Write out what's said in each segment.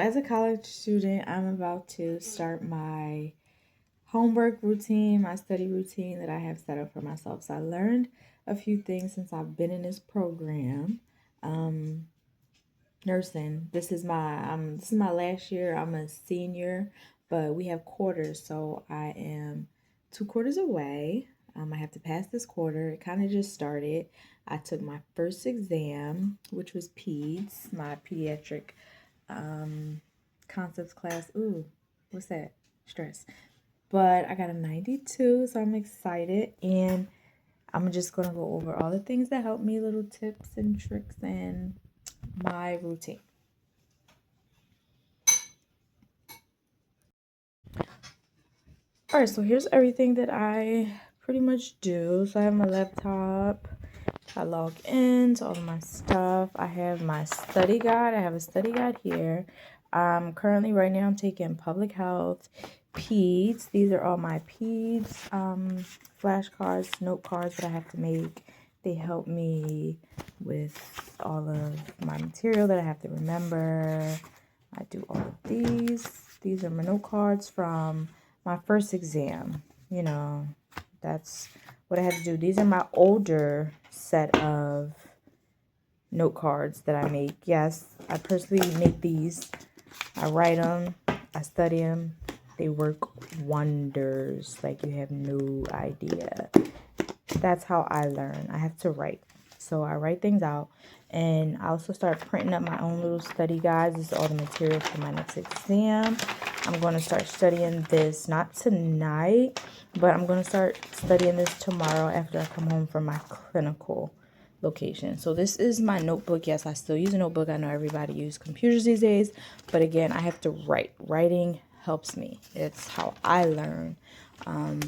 as a college student, I'm about to start my homework routine, my study routine that I have set up for myself. So I learned a few things since I've been in this program. Um, Nursing. This is my last year. I'm a senior, but we have quarters, so I am 2 quarters away. I have to pass this quarter. It kind of just started. I took my first exam, which was peds, my pediatric um, concepts class. Ooh, what's that? Stress. But I got a 92, so I'm excited. And I'm just going to go over all the things that help me, little tips and tricks, and my routine. All right, so here's everything that I pretty much do. So I have my laptop. I log in to all of my stuff. I have my study guide. I have a study guide here. Currently, right now, I'm taking public health, peds. These are all my peds flashcards, note cards that I have to make. They help me with all of my material that I have to remember. I do all of these. These are my note cards from my first exam. You know, that's what I had to do. These are my older set of note cards that I make. Yes, I personally make these. I write them. I study them. They work wonders. Like, you have no idea. That's how I learn. I have to write. So I write things out. And I also start printing up my own little study guides. This is all the material for my next exam. I'm going to start studying this, not tonight, but I'm going to start studying this tomorrow after I come home from my clinical location. So this is my notebook. Yes, I still use a notebook. I know everybody uses computers these days, but again, I have to write. Writing helps me. It's how I learn.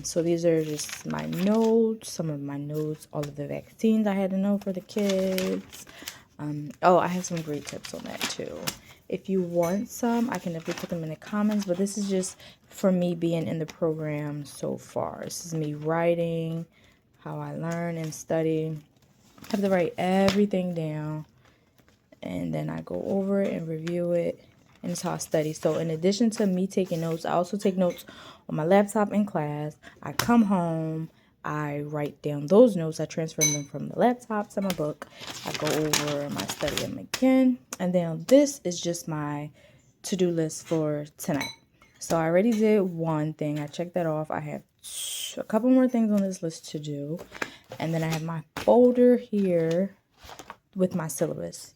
So these are just my notes, some of my notes, all of the vaccines I had to know for the kids. Oh, I have some great tips on that too. If you want some, I can definitely put them in the comments, but this is just for me being in the program so far. This is me writing, how I learn and study. I have to write everything down, and then I go over it and review it, and it's how I study. So in addition to me taking notes, I also take notes on my laptop in class. I come home, I write down those notes. I transfer them from the laptop to my book. I go over my study them again. And then this is just my to-do list for tonight. So I already did one thing. I checked that off. I have a couple more things on this list to do. And then I have my folder here with my syllabus.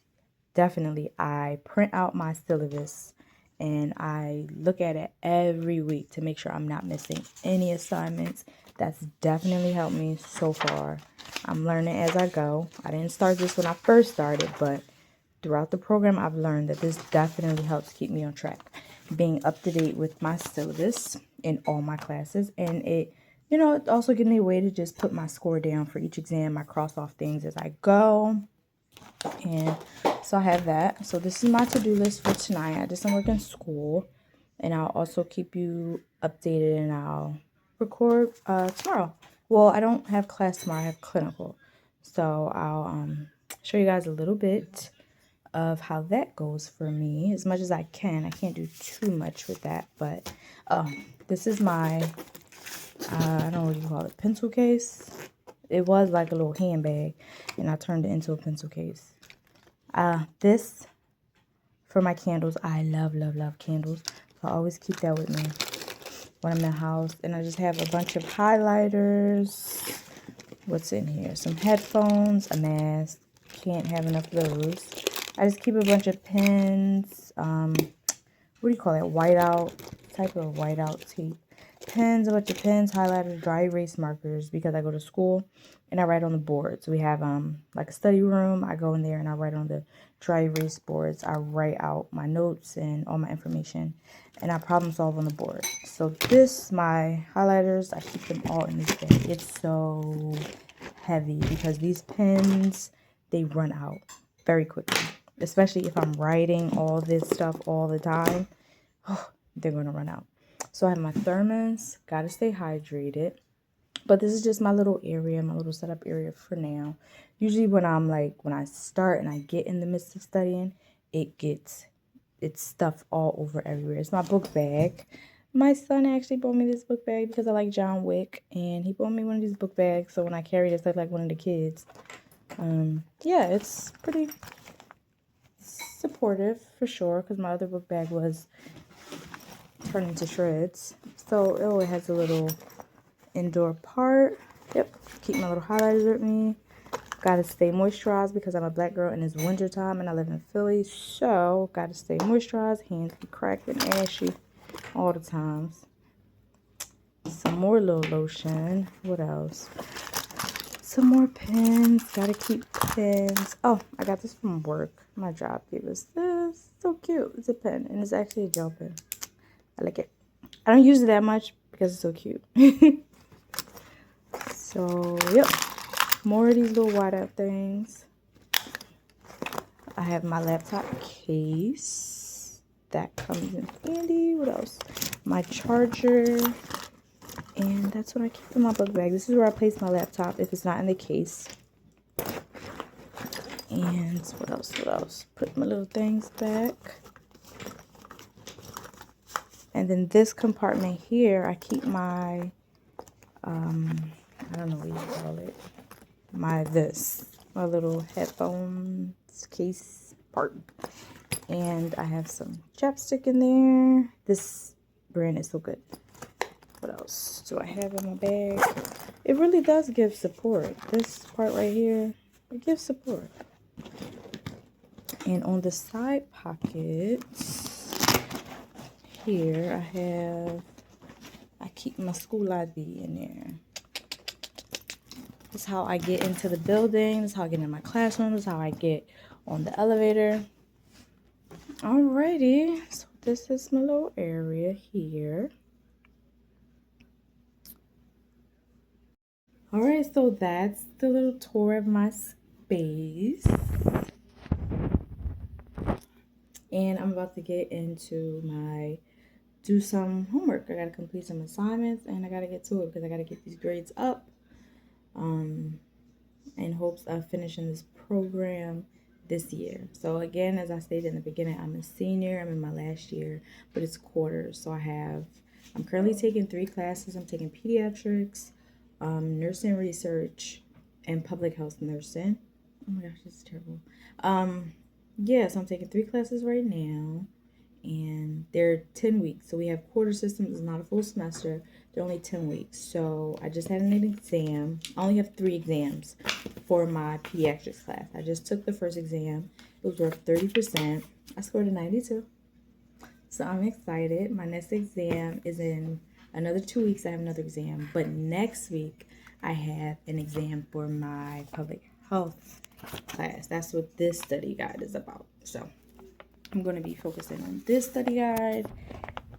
Definitely, I print out my syllabus and I look at it every week to make sure I'm not missing any assignments. That's definitely helped me so far. I'm learning as I go. I didn't start this when I first started, but throughout the program, I've learned that this definitely helps keep me on track, being up to date with my syllabus in all my classes. And it also gives me a way to just put my score down for each exam. I cross off things as I go. And so I have that. So this is my to-do list for tonight. I did some work in school, and I'll also keep you updated, and I'll record tomorrow. Well, I don't have class tomorrow. I have clinical. So I'll show you guys a little bit of how that goes for me as much as I can. I can't do too much with that, but this is my I don't know what you call it, pencil case. It was like a little handbag, and I turned it into a pencil case. This for my candles. I love, love, love candles. So I always keep that with me when I'm in the house. And I just have a bunch of highlighters. What's in here? Some headphones, a mask. Can't have enough of those. I just keep a bunch of pens. What do you call that? Whiteout, type of whiteout tape. Pens, a bunch of pens, highlighters, dry erase markers, because I go to school and I write on the boards. We have like a study room. I go in there and I write on the dry erase boards. I write out my notes and all my information, and I problem solve on the board. So my highlighters, I keep them all in this bag. It's so heavy because these pens, they run out very quickly, especially if I'm writing all this stuff all the time. They're going to run out. So I have my thermos, got to stay hydrated. But this is just my little area, my little setup area for now. Usually when I start and I get in the midst of studying, it gets it's stuff all over everywhere. It's my book bag. My son actually bought me this book bag because I like John Wick, and he bought me one of these book bags, so when I carry this, I look like one of the kids. Yeah, it's pretty supportive for sure, because my other book bag was turned into shreds. So it has a little indoor part. Yep, keep my little highlighters with me. Gotta stay moisturized because I'm a black girl and it's winter time and I live in Philly, so gotta stay moisturized. Hands be cracked and ashy all the times. Some more little lotion. What else? Some more pens. Gotta keep pens. Oh, I got this from work. My job gave us this. So cute. It's a pen and it's actually a gel pen. I like it. I don't use it that much because it's so cute. So, yep. More of these little white out things. I have my laptop case. That comes in handy. What else? My charger. And that's what I keep in my book bag. This is where I place my laptop if it's not in the case. And what else? What else? Put my little things back. And then this compartment here, I keep my, I don't know what you call it. My little headphones case part. And I have some chapstick in there. This brand is so good. What else do I have in my bag? It really does give support. This part right here, it gives support. And on the side pockets here, I keep my school ID in there. This is how I get into the building. This is how I get in my classroom. This is how I get on the elevator. Alrighty, so this is my little area here. Alright, so that's the little tour of my space. And I'm about to get into do some homework. I gotta complete some assignments and I gotta get to it because I gotta get these grades up. In hopes of finishing this program this year. So again, as I stated in the beginning, I'm a senior. I'm in my last year, but it's quarters. So I'm currently taking 3 classes. I'm taking pediatrics, nursing research, and public health nursing. Oh my gosh, this is terrible. Yeah, so I'm taking 3 classes right now, and they're 10 weeks. So we have quarter systems. It's not a full semester. They're only 10 weeks. So I just had an exam. I only have 3 exams for my pediatrics class. I just took the first exam. It was worth 30%. I scored a 92. So I'm excited. My next exam is in another 2 weeks. I have another exam. But next week, I have an exam for my public health class. That's what this study guide is about. So I'm going to be focusing on this study guide.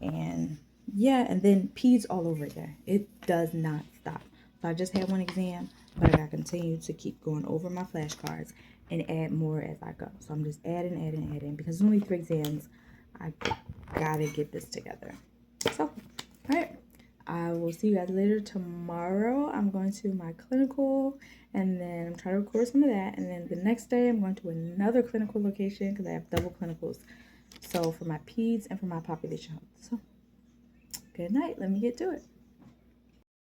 And yeah, and then peds all over again. It does not stop. So I just had 1 exam, but I got to continue to keep going over my flashcards and add more as I go. So I'm just adding because it's only 3 exams. I gotta get this together. So, all right. I will see you guys later tomorrow. I'm going to my clinical, and then I'm trying to record some of that. And then the next day, I'm going to another clinical location because I have double clinicals. So for my peds and for my population health. So, good night. Let me get to it.